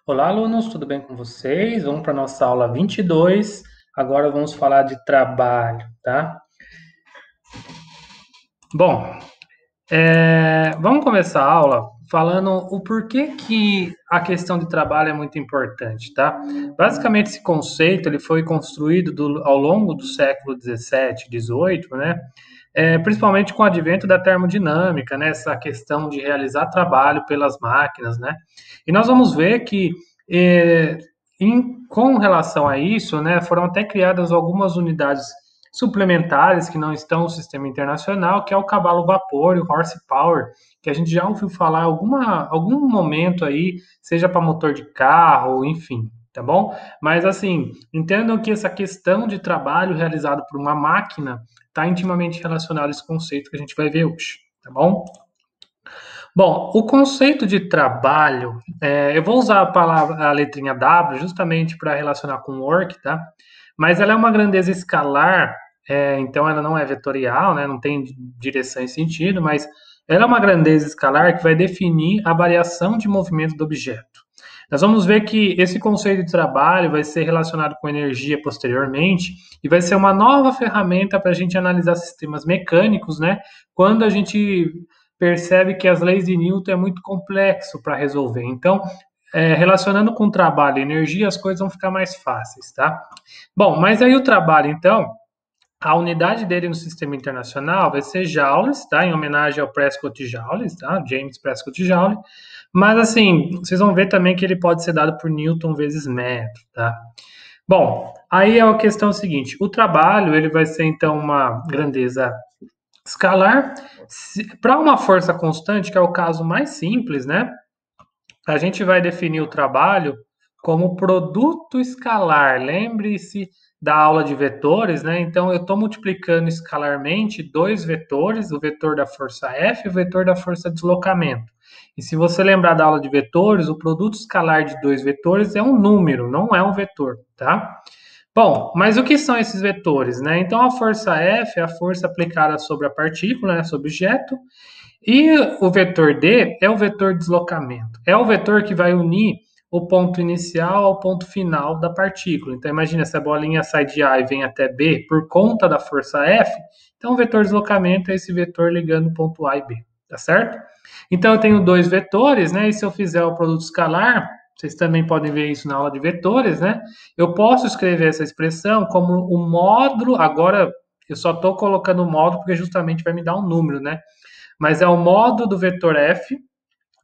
Olá, alunos, tudo bem com vocês? Vamos para a nossa aula 22. Agora vamos falar de trabalho, tá? Bom, vamos começar a aula falando o porquê que a questão de trabalho é muito importante, tá? Basicamente, esse conceito ele foi construído ao longo do século 17, 18, né? Principalmente com o advento da termodinâmica, né? Essa questão de realizar trabalho pelas máquinas, né? E nós vamos ver que eh, com relação a isso, né, foram até criadas algumas unidades suplementares que não estão no sistema internacional, que é o cavalo vapor e o horsepower, que a gente já ouviu falar algum momento aí, seja para motor de carro, enfim, tá bom? Mas assim, entendam que essa questão de trabalho realizado por uma máquina está intimamente relacionado a esse conceito que a gente vai ver hoje, tá bom? Bom, o conceito de trabalho, eu vou usar a letrinha W justamente para relacionar com work, tá? Mas ela é uma grandeza escalar, então ela não é vetorial, né? Não tem direção e sentido, mas ela é uma grandeza escalar que vai definir a variação de movimento do objeto. Nós vamos ver que esse conceito de trabalho vai ser relacionado com energia posteriormente e vai ser uma nova ferramenta para a gente analisar sistemas mecânicos, né? Quando a gente percebe que as leis de Newton é muito complexo para resolver. Então, relacionando com trabalho e energia, as coisas vão ficar mais fáceis, tá? Bom, mas aí o trabalho, então, a unidade dele no sistema internacional vai ser joules, tá? Em homenagem ao Prescott Joule, tá? James Prescott Joule. Mas, assim, vocês vão ver também que ele pode ser dado por Newton vezes metro, tá? Bom, aí é a questão seguinte, o trabalho, ele vai ser, então, uma grandeza escalar. Para uma força constante, que é o caso mais simples, né? A gente vai definir o trabalho como produto escalar. Lembre-se da aula de vetores, né? Então, eu estou multiplicando escalarmente dois vetores, o vetor da força F e o vetor da força de deslocamento. E se você lembrar da aula de vetores, o produto escalar de dois vetores é um número, não é um vetor, tá? Bom, mas o que são esses vetores, né? Então, a força F é a força aplicada sobre a partícula, né, sobre o objeto, e o vetor D é o vetor de deslocamento. É o vetor que vai unir o ponto inicial ao ponto final da partícula. Então, imagina se a bolinha sai de A e vem até B por conta da força F. Então, o vetor de deslocamento é esse vetor ligando o ponto A e B, tá certo? Então, eu tenho dois vetores, né? E se eu fizer o produto escalar, vocês também podem ver isso na aula de vetores, né? Eu posso escrever essa expressão como o módulo. Agora, eu só estou colocando o módulo porque justamente vai me dar um número, né? Mas é o módulo do vetor F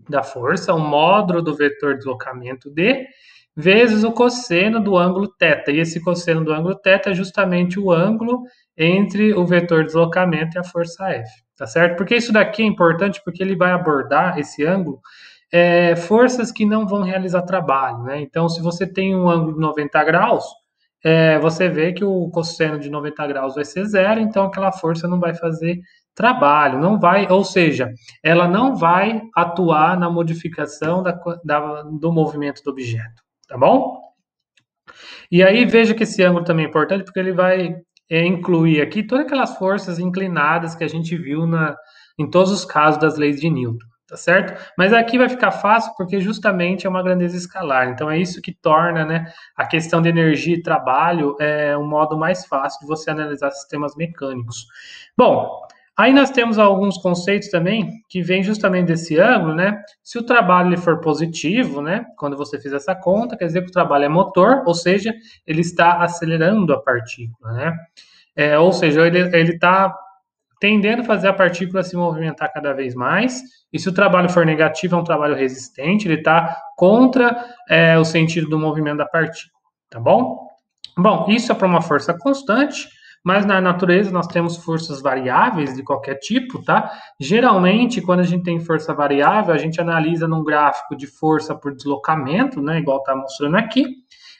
da força, o módulo do vetor deslocamento D, vezes o cosseno do ângulo θ. E esse cosseno do ângulo θ é justamente o ângulo entre o vetor deslocamento e a força F, tá certo? Porque isso daqui é importante porque ele vai abordar esse ângulo forças que não vão realizar trabalho, né? Então, se você tem um ângulo de 90 graus, você vê que o cosseno de 90 graus vai ser zero, então aquela força não vai fazer trabalho, não vai, ou seja, ela não vai atuar na modificação do movimento do objeto, tá bom? E aí veja que esse ângulo também é importante porque ele vai incluir aqui todas aquelas forças inclinadas que a gente viu em todos os casos das leis de Newton, tá certo? Mas aqui vai ficar fácil porque justamente é uma grandeza escalar. Então é isso que torna, né, a questão de energia e trabalho um modo mais fácil de você analisar sistemas mecânicos. Bom, aí nós temos alguns conceitos também que vêm justamente desse ângulo, né? Se o trabalho ele for positivo, né? Quando você fizer essa conta, quer dizer que o trabalho é motor, ou seja, ele está acelerando a partícula, né? Ou seja, ele está tendendo a fazer a partícula se movimentar cada vez mais. E se o trabalho for negativo, é um trabalho resistente, ele está contra o sentido do movimento da partícula, tá bom? Bom, isso é para uma força constante, mas na natureza nós temos forças variáveis de qualquer tipo, tá? Geralmente, quando a gente tem força variável, a gente analisa num gráfico de força por deslocamento, né? Igual está mostrando aqui.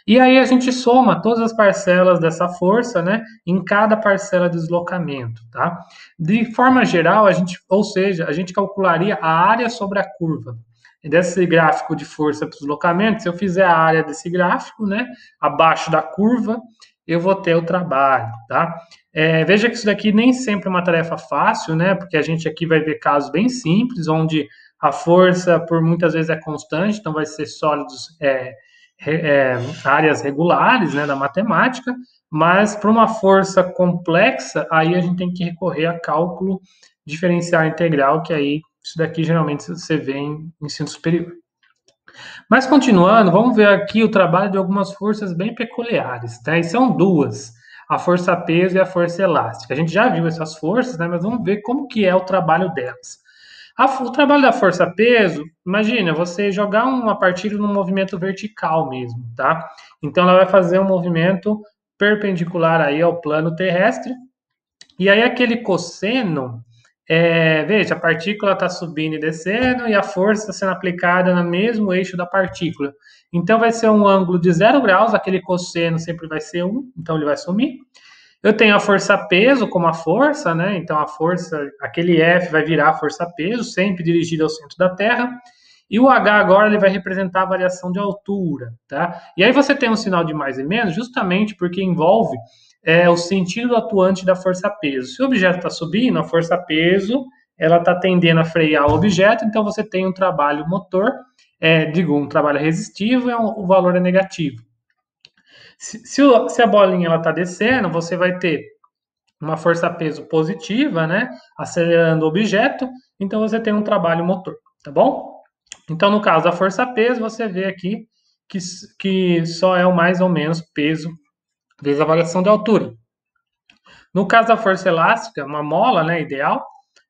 E aí a gente soma todas as parcelas dessa força, né, em cada parcela de deslocamento, tá? De forma geral, ou seja, a gente calcularia a área sobre a curva. E desse gráfico de força para deslocamento, se eu fizer a área desse gráfico, né, abaixo da curva, eu vou ter o trabalho, tá? Veja que isso daqui nem sempre é uma tarefa fácil, né, porque a gente aqui vai ver casos bem simples, onde a força por muitas vezes é constante, então vai ser sólidos, áreas regulares, né, da matemática, mas para uma força complexa, aí a gente tem que recorrer a cálculo diferencial integral, que aí isso daqui geralmente você vê em ensino superior. Mas continuando, vamos ver aqui o trabalho de algumas forças bem peculiares, tá? E são duas, a força peso e a força elástica. A gente já viu essas forças, né? Mas vamos ver como que é o trabalho delas. O trabalho da força peso, imagina você jogar uma partícula num movimento vertical mesmo, tá? Então ela vai fazer um movimento perpendicular aí ao plano terrestre, e aí aquele cosseno, veja, a partícula está subindo e descendo e a força sendo aplicada no mesmo eixo da partícula. Então vai ser um ângulo de 0 graus, aquele cosseno sempre vai ser 1, então ele vai sumir. Eu tenho a força peso como a força, né? Então a força, aquele F vai virar a força peso, sempre dirigida ao centro da Terra. E o H agora ele vai representar a variação de altura, tá? E aí você tem um sinal de mais e menos, justamente porque envolve o sentido atuante da força peso. Se o objeto está subindo, a força peso ela está tendendo a frear o objeto, então você tem um trabalho motor, um trabalho resistivo, o valor é negativo. Se a bolinha ela está descendo, você vai ter uma força-peso positiva, né, acelerando o objeto, então você tem um trabalho motor, tá bom? Então, no caso da força-peso, você vê aqui que só é o mais ou menos peso vezes a variação de altura. No caso da força elástica, uma mola, né, ideal,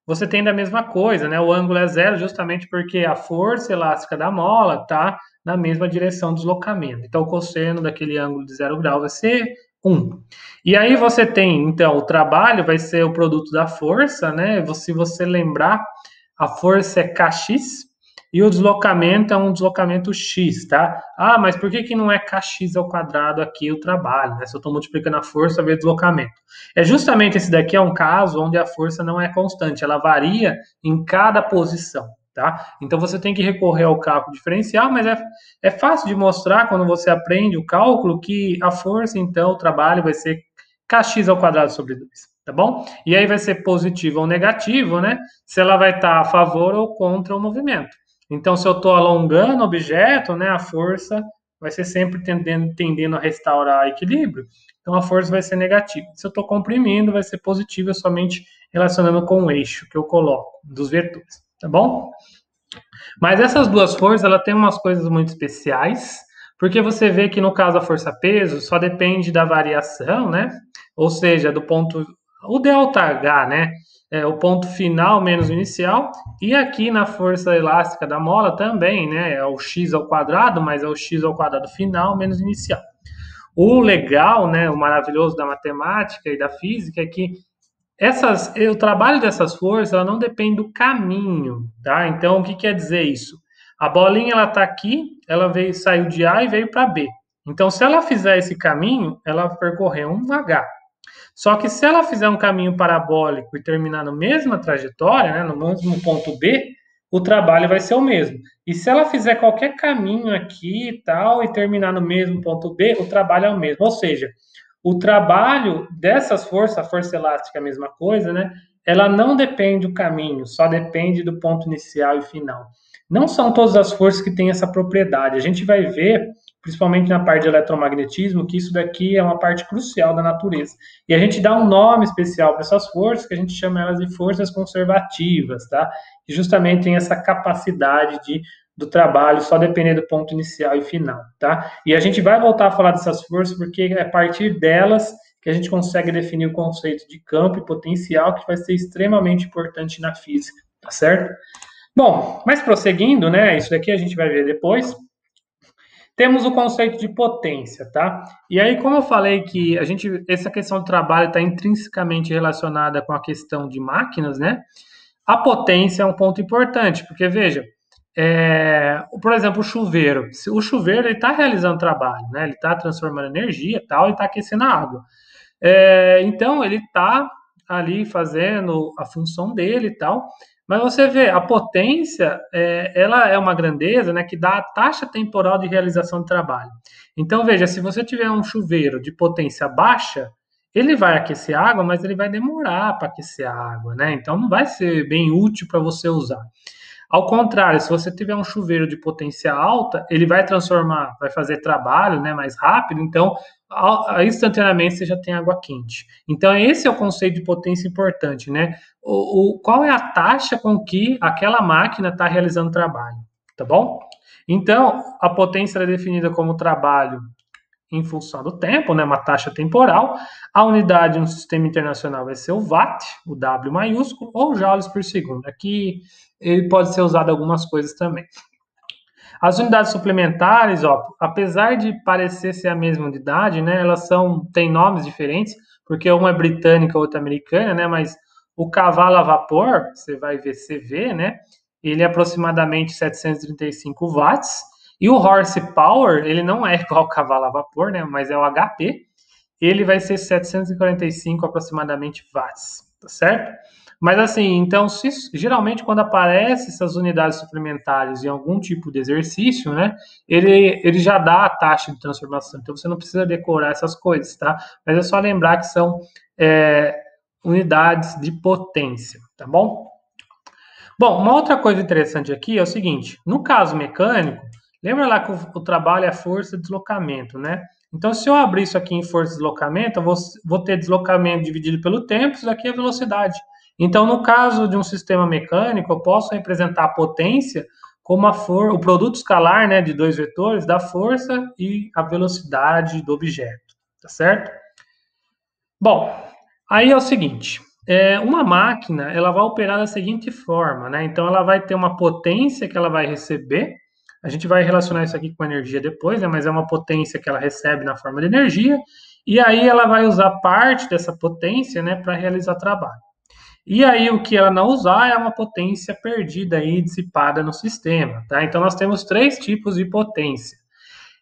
você tem da mesma coisa, né? O ângulo é zero justamente porque a força elástica da mola está na mesma direção do deslocamento. Então, o cosseno daquele ângulo de 0 graus vai ser 1. E aí você tem, então, o trabalho vai ser o produto da força, né? Se você lembrar, a força é Kx e o deslocamento é um deslocamento x, tá? Ah, mas por que não é kx ao quadrado aqui o trabalho, né? Se eu estou multiplicando a força vezes deslocamento. É justamente esse daqui é um caso onde a força não é constante, ela varia em cada posição, tá? Então você tem que recorrer ao cálculo diferencial, mas é fácil de mostrar quando você aprende o cálculo que a força, então, o trabalho vai ser kx ao quadrado sobre 2, tá bom? E aí vai ser positivo ou negativo, né? Se ela vai estar a favor ou contra o movimento. Então, se eu estou alongando o objeto, né, a força vai ser sempre tendendo a restaurar o equilíbrio. Então, a força vai ser negativa. Se eu estou comprimindo, vai ser positiva, somente relacionando com o eixo que eu coloco dos vetores, tá bom? Mas essas duas forças, ela tem umas coisas muito especiais, porque você vê que no caso da força-peso, só depende da variação, né? Ou seja, do ponto, o ΔH, né? O ponto final menos o inicial, e aqui na força elástica da mola também, né? É o x ao quadrado, mas é o x ao quadrado final menos inicial. O legal, né? O maravilhoso da matemática e da física é que o trabalho dessas forças ela não depende do caminho, tá? Então, o que quer dizer isso? A bolinha ela está aqui, saiu de A e veio para B. Então, se ela fizer esse caminho, ela percorreu um H. Só que se ela fizer um caminho parabólico e terminar na mesma trajetória, né, no mesmo ponto B, o trabalho vai ser o mesmo. E se ela fizer qualquer caminho aqui e tal e terminar no mesmo ponto B, o trabalho é o mesmo. Ou seja, o trabalho dessas forças, a força elástica é a mesma coisa, né? Ela não depende do caminho, só depende do ponto inicial e final. Não são todas as forças que têm essa propriedade. A gente vai ver, principalmente na parte de eletromagnetismo, que isso daqui é uma parte crucial da natureza. E a gente dá um nome especial para essas forças, que a gente chama elas de forças conservativas, tá? Que justamente tem essa capacidade do trabalho só depender do ponto inicial e final, tá? E a gente vai voltar a falar dessas forças porque é a partir delas que a gente consegue definir o conceito de campo e potencial, que vai ser extremamente importante na física, tá certo? Bom, mas prosseguindo, né? Isso daqui a gente vai ver depois. Temos o conceito de potência, tá? E aí, como eu falei que essa questão do trabalho está intrinsecamente relacionada com a questão de máquinas, né? A potência é um ponto importante, porque veja, por exemplo, o chuveiro. O chuveiro está realizando trabalho, né? Ele está transformando energia e tal, e está aquecendo a água. Então, ele está ali fazendo a função dele e tal. Mas você vê, a potência, ela é uma grandeza, né, que dá a taxa temporal de realização de trabalho. Então, veja, se você tiver um chuveiro de potência baixa, ele vai aquecer a água, mas ele vai demorar para aquecer a água, né? Então, não vai ser bem útil para você usar. Ao contrário, se você tiver um chuveiro de potência alta, ele vai transformar, vai fazer trabalho, né, mais rápido, então instantaneamente você já tem água quente. Então esse é o conceito de potência importante, né? Qual é a taxa com que aquela máquina está realizando trabalho, tá bom? Então a potência é definida como trabalho em função do tempo, né, uma taxa temporal. A unidade no sistema internacional vai ser o watt, o W maiúsculo, ou joules por segundo. Aqui ele pode ser usado em algumas coisas também. As unidades suplementares, ó, apesar de parecer ser a mesma unidade, né, elas têm nomes diferentes, porque uma é britânica, outra é americana, né, mas o cavalo a vapor, você vê, né, ele é aproximadamente 735 watts, e o horsepower, ele não é igual ao cavalo a vapor, né, mas é o HP, ele vai ser 745 aproximadamente watts, tá certo? Mas assim, então, geralmente quando aparecem essas unidades suplementares em algum tipo de exercício, né, ele já dá a taxa de transformação. Então você não precisa decorar essas coisas, tá? Mas é só lembrar que são unidades de potência, tá bom? Bom, uma outra coisa interessante aqui é o seguinte: no caso mecânico, lembra lá que o trabalho é força de deslocamento, né? Então, se eu abrir isso aqui em força de deslocamento, eu vou ter deslocamento dividido pelo tempo, isso daqui é velocidade. Então, no caso de um sistema mecânico, eu posso representar a potência como o produto escalar, né, de dois vetores da força e a velocidade do objeto, tá certo? Bom, aí é o seguinte, uma máquina, ela vai operar da seguinte forma, né? Então, ela vai ter uma potência que ela vai receber, a gente vai relacionar isso aqui com energia depois, né? Mas é uma potência que ela recebe na forma de energia, e aí ela vai usar parte dessa potência, né, para realizar trabalho. E aí, o que ela não usar é uma potência perdida aí, dissipada no sistema, tá? Então, nós temos três tipos de potência.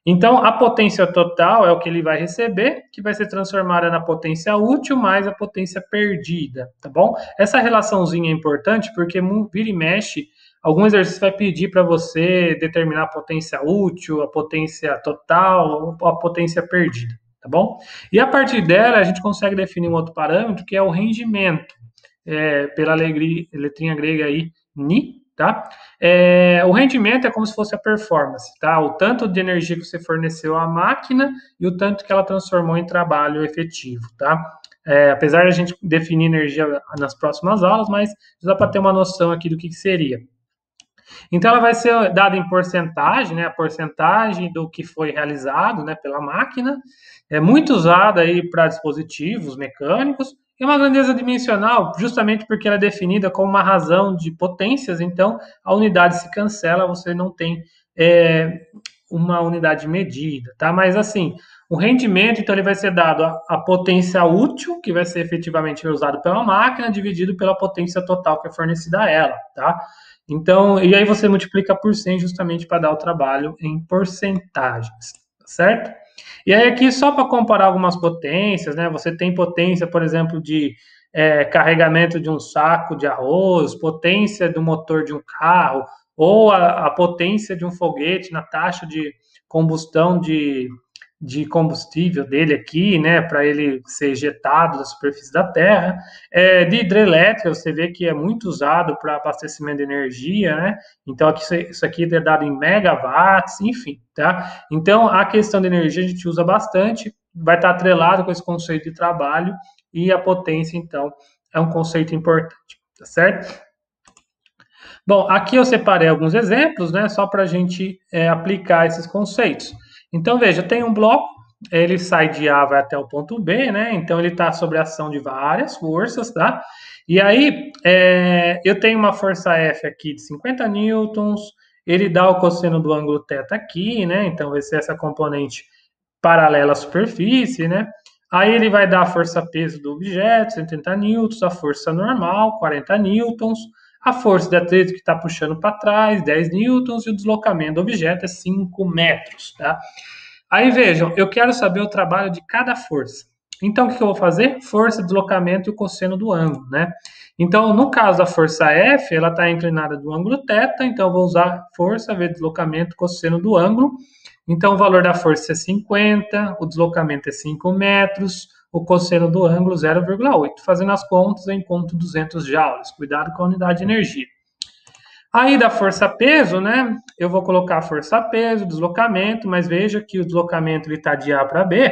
Então, a potência total é o que ele vai receber, que vai ser transformada na potência útil mais a potência perdida, tá bom? Essa relaçãozinha é importante porque vira e mexe, algum exercício vai pedir para você determinar a potência útil, a potência total, a potência perdida, tá bom? E a partir dela, a gente consegue definir um outro parâmetro, que é o rendimento, pela letrinha grega aí, ni, tá? O rendimento é como se fosse a performance, tá? O tanto de energia que você forneceu à máquina e o tanto que ela transformou em trabalho efetivo, tá? Apesar de a gente definir energia nas próximas aulas, mas dá para ter uma noção aqui do que seria. Então, ela vai ser dada em porcentagem, né? A porcentagem do que foi realizado, né, pela máquina. É muito usada aí para dispositivos mecânicos. E uma grandeza dimensional, justamente porque ela é definida como uma razão de potências. Então, a unidade se cancela, você não tem uma unidade medida, tá? Mas assim, o rendimento, então, ele vai ser dado a potência útil, que vai ser efetivamente usado pela máquina, dividido pela potência total que é fornecida a ela, tá? Então, e aí você multiplica por 100 justamente para dar o trabalho em porcentagens, certo? E aí aqui só para comparar algumas potências, né? Você tem potência, por exemplo, de carregamento de um saco de arroz, potência do motor de um carro, ou a potência de um foguete na taxa de combustão de combustível dele aqui, né, para ele ser ejetado da superfície da Terra. De hidrelétrica, você vê que é muito usado para abastecimento de energia, né? Então, aqui, isso aqui é dado em megawatts, enfim, tá? Então, a questão de energia a gente usa bastante, vai estar atrelado com esse conceito de trabalho e a potência, então, é um conceito importante, tá certo? Bom, aqui eu separei alguns exemplos, né, só para a gente aplicar esses conceitos. Então, veja, tem um bloco, ele sai de A, vai até o ponto B, né? Então, ele está sobre a ação de várias forças, tá? E aí, eu tenho uma força F aqui de 50 newtons, ele dá o cosseno do ângulo θ aqui, né? Então, vai ser essa componente paralela à superfície, né? Aí ele vai dar a força-peso do objeto, 180 newtons, a força normal, 40 newtons, a força de atrito que está puxando para trás, 10 newtons, e o deslocamento do objeto é 5 metros, tá? Aí vejam, eu quero saber o trabalho de cada força. Então, o que eu vou fazer? Força, deslocamento e o cosseno do ângulo, né? Então, no caso da força F, ela está inclinada do ângulo θ, então eu vou usar força vezes deslocamento, cosseno do ângulo. Então, o valor da força é 50, o deslocamento é 5 metros, o cosseno do ângulo 0,8. Fazendo as contas, eu encontro 200 joules. Cuidado com a unidade de energia. Aí da força-peso, né? Eu vou colocar força-peso, deslocamento, mas veja que o deslocamento está de A para B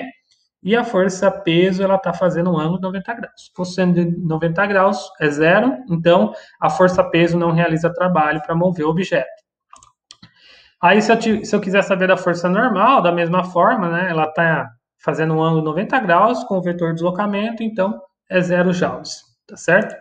e a força-peso ela está fazendo um ângulo de 90 graus. Cosseno de 90 graus é zero, então a força-peso não realiza trabalho para mover o objeto. Aí se eu quiser saber da força normal, da mesma forma, né? Ela está fazendo um ângulo de 90 graus com o vetor de deslocamento, então é 0 joules, tá certo?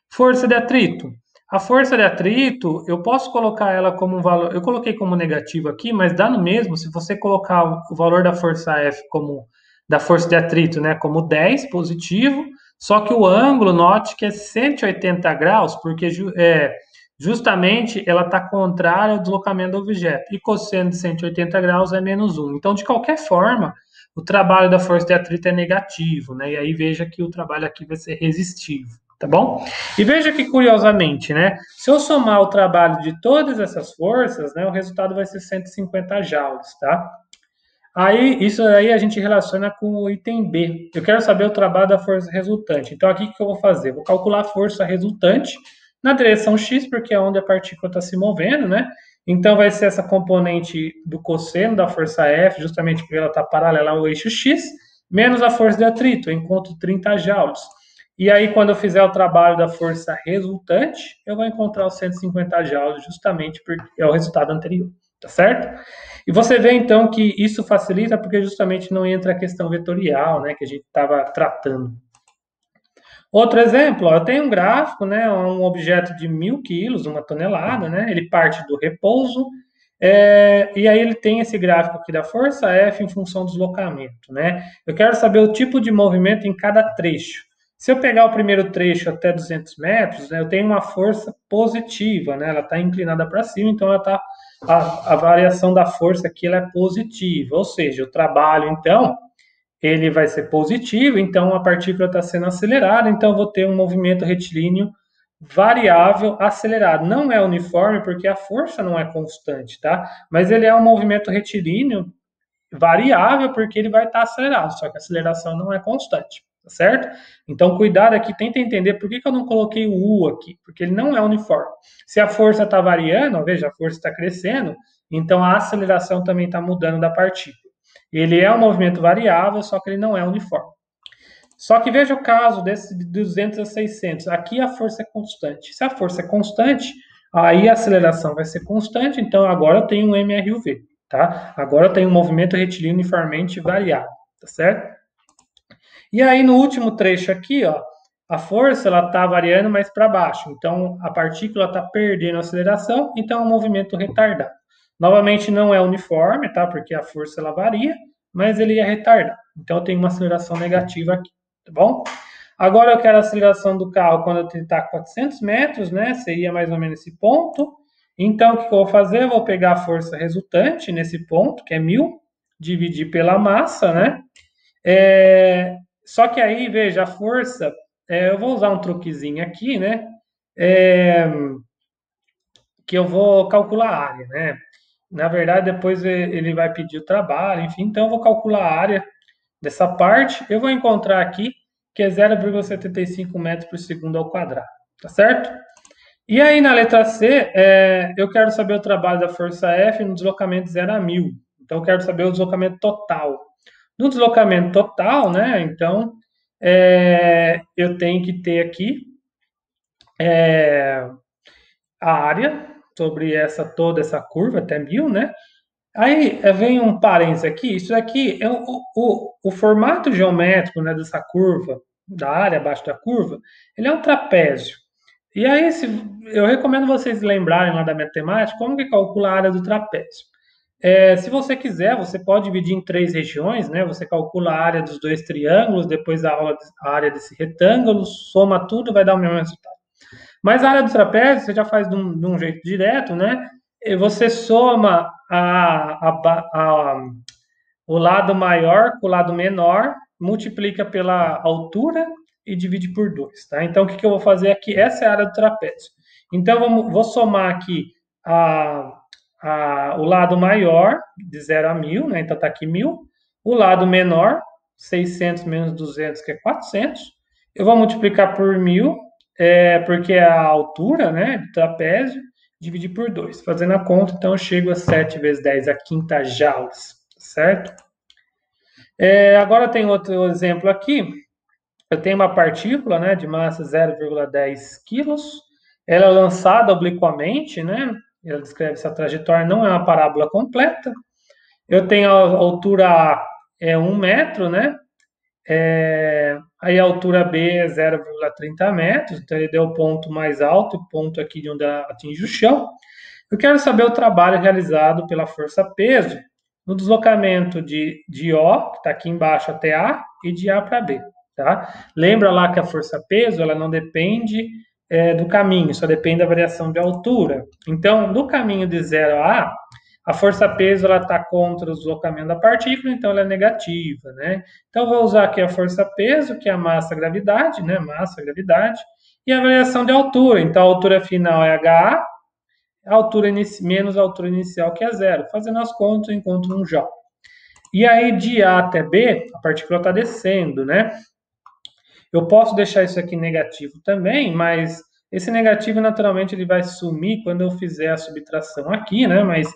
Força de atrito. A força de atrito, eu posso colocar ela como um valor. Eu coloquei como negativo aqui, mas dá no mesmo se você colocar o valor da força F como da força de atrito, né, como 10 positivo, só que o ângulo, note que é 180 graus, porque justamente ela está contrária ao deslocamento do objeto. E cosseno de 180 graus é menos 1. Então, de qualquer forma, o trabalho da força de atrito é negativo, né? E aí veja que o trabalho aqui vai ser resistivo. Tá bom? E veja que curiosamente, né? Se eu somar o trabalho de todas essas forças, né, o resultado vai ser 150 joules, tá? Aí, isso aí a gente relaciona com o item B. Eu quero saber o trabalho da força resultante. Então, aqui o que eu vou fazer? Vou calcular a força resultante na direção x, porque é onde a partícula está se movendo, né? Então, vai ser essa componente do cosseno da força F, justamente porque ela está paralela ao eixo x, menos a força de atrito. Eu encontro 30 joules. E aí, quando eu fizer o trabalho da força resultante, eu vou encontrar os 150 joules, justamente porque é o resultado anterior, tá certo? E você vê, então, que isso facilita porque justamente não entra a questão vetorial, né, que a gente estava tratando. Outro exemplo, ó, eu tenho um gráfico, né, um objeto de 1.000 quilos, 1 tonelada, né, ele parte do repouso, e aí ele tem esse gráfico aqui da força F em função do deslocamento, né? Eu quero saber o tipo de movimento em cada trecho. Se eu pegar o primeiro trecho até 200 metros, né, eu tenho uma força positiva, né? Ela está inclinada para cima, então ela tá, a variação da força aqui ela é positiva, ou seja, o trabalho, então, ele vai ser positivo, então a partícula está sendo acelerada, então eu vou ter um movimento retilíneo variável acelerado. Não é uniforme porque a força não é constante, tá? Mas ele é um movimento retilíneo variável porque ele vai estar acelerado, só que a aceleração não é constante, tá certo? Então cuidado aqui, tenta entender por que eu não coloquei o U aqui, porque ele não é uniforme. Se a força está variando, ó, veja, a força está crescendo, então a aceleração também está mudando da partícula. Ele é um movimento variável, só que ele não é uniforme. Só que veja o caso desse de 200 a 600. Aqui a força é constante. Se a força é constante, aí a aceleração vai ser constante, então agora eu tenho um MRUV, tá? Agora eu tenho um movimento retilíneo uniformemente variável, tá certo? E aí no último trecho aqui, ó, a força ela está variando mais para baixo, então a partícula está perdendo aceleração, então é um movimento retardado. Novamente não é uniforme, tá? Porque a força ela varia, mas ele é retardado. Então eu tenho uma aceleração negativa aqui, tá bom? Agora eu quero a aceleração do carro quando eu tentar 400 metros, né? Seria mais ou menos esse ponto. Então o que eu vou fazer? Eu vou pegar a força resultante nesse ponto, que é 1.000, dividir pela massa, né? Só que aí, veja, a força, eu vou usar um truquezinho aqui, né? Que eu vou calcular a área, né? Na verdade, depois ele vai pedir o trabalho, enfim, então eu vou calcular a área dessa parte. Eu vou encontrar aqui que é 0,75 metros por segundo ao quadrado, tá certo? E aí, na letra C, eu quero saber o trabalho da força F no deslocamento 0 a 1.000. Então, eu quero saber o deslocamento total. No deslocamento total, né, então, eu tenho que ter aqui a área sobre toda essa curva até 1.000, né? Aí vem um parênteses aqui, isso aqui é o formato geométrico, né, dessa curva, da área abaixo da curva, ele é um trapézio. E aí, eu recomendo vocês lembrarem lá da matemática como que calcula a área do trapézio. Se você quiser, você pode dividir em 3 regiões, né? Você calcula a área dos 2 triângulos, depois a área desse retângulo, soma tudo, vai dar o mesmo resultado. Mas a área do trapézio você já faz de um jeito direto, né? E você soma o lado maior com o lado menor, multiplica pela altura e divide por 2, tá? Então, o que eu vou fazer aqui? Essa é a área do trapézio. Então, vou somar aqui o lado maior, de 0 a 1.000, né? Então, está aqui 1.000. O lado menor, 600 menos 200, que é 400. Eu vou multiplicar por 1.000, porque é a altura, né, do trapézio, dividir por 2. Fazendo a conta, então eu chego a 7 vezes 10 a quinta joules, certo? Agora tem outro exemplo aqui. Eu tenho uma partícula, né, de massa 0,10 quilos. Ela é lançada obliquamente, né? Ela descreve essa trajetória, não é uma parábola completa. Eu tenho a altura A é 1 metro, né? Aí a altura B é 0,30 metros, então ele deu o ponto mais alto, o ponto aqui de onde atinge o chão. Eu quero saber o trabalho realizado pela força-peso no deslocamento de O, que está aqui embaixo, até A, e de A para B. Tá? Lembra lá que a força-peso ela não depende do caminho, só depende da variação de altura. Então, no caminho de 0 a A força-peso está contra o deslocamento da partícula, então ela é negativa. Né? Então, vou usar aqui a força-peso, que é a massa-gravidade, né? Massa-gravidade, e a variação de altura. Então, a altura final é HA, a altura menos a altura inicial, que é zero. Fazendo as contas, eu encontro um joule. E aí, de A até B, a partícula está descendo, né? Eu posso deixar isso aqui negativo também, mas esse negativo, naturalmente, ele vai sumir quando eu fizer a subtração aqui, né? Mas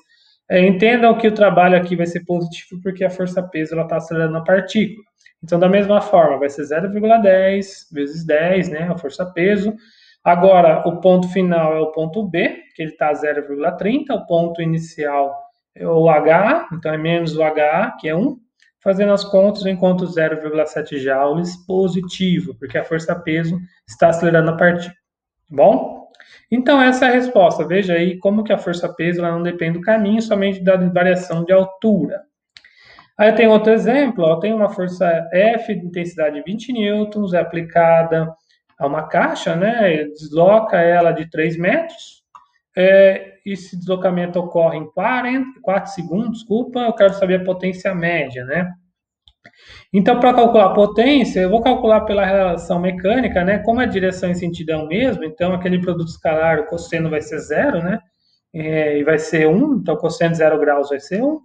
entendam que o trabalho aqui vai ser positivo porque a força-peso está acelerando a partícula. Então, da mesma forma, vai ser 0,10 vezes 10, né? A força-peso. Agora, o ponto final é o ponto B, que ele está 0,30. O ponto inicial é o HA, então é menos o HA, que é 1. Fazendo as contas, eu encontro 0,7 joules positivo, porque a força-peso está acelerando a partícula. Bom? Então, essa é a resposta. Veja aí como que a força-peso não depende do caminho, somente da variação de altura. Aí eu tenho outro exemplo. Eu tenho uma força F de intensidade 20 newtons, é aplicada a uma caixa, né? Desloca ela de 3 metros. Esse deslocamento ocorre em 4 segundos, desculpa, eu quero saber a potência média, né? Então, para calcular a potência, eu vou calcular pela relação mecânica, né? Como a direção e sentido é o mesmo, então aquele produto escalar, o cosseno vai ser zero, né? E vai ser 1, então o cosseno de 0 graus vai ser 1.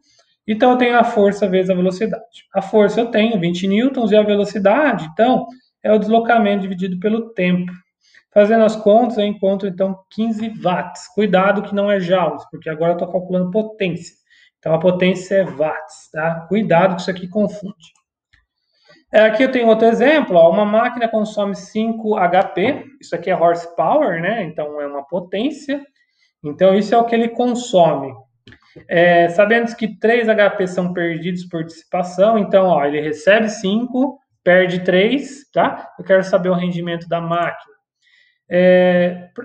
Então, eu tenho a força vezes a velocidade. A força eu tenho 20 newtons e a velocidade, então, é o deslocamento dividido pelo tempo. Fazendo as contas, eu encontro, então, 15 watts. Cuidado que não é joules, porque agora eu estou calculando potência. Então, a potência é watts, tá? Cuidado que isso aqui confunde. Aqui eu tenho outro exemplo, ó, uma máquina consome 5 HP, isso aqui é horsepower, né? Então, é uma potência. Então, isso é o que ele consome. Sabendo que 3 HP são perdidos por dissipação, então, ó, ele recebe 5, perde 3, tá? Eu quero saber o rendimento da máquina.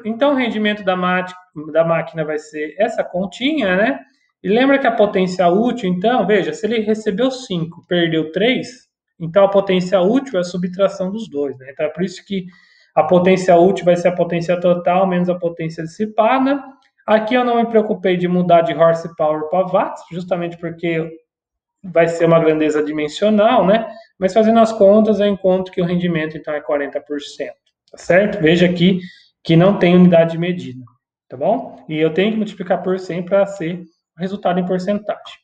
Então, o rendimento da máquina vai ser essa continha, né? E lembra que a potência útil, então, veja, se ele recebeu 5, perdeu 3, então a potência útil é a subtração dos dois, né? Então, é por isso que a potência útil vai ser a potência total menos a potência dissipada. Aqui eu não me preocupei de mudar de horsepower para watts, justamente porque vai ser uma grandeza dimensional, né? Mas fazendo as contas, eu encontro que o rendimento, então, é 40%. Tá certo? Veja aqui que não tem unidade de medida, tá bom? E eu tenho que multiplicar por 100 para ser o resultado em porcentagem.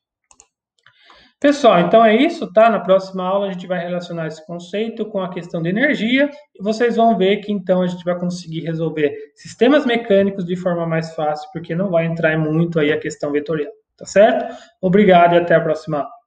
Pessoal, então é isso, tá? Na próxima aula a gente vai relacionar esse conceito com a questão de energia e vocês vão ver que então a gente vai conseguir resolver sistemas mecânicos de forma mais fácil, porque não vai entrar muito aí a questão vetorial, tá certo? Obrigado e até a próxima aula.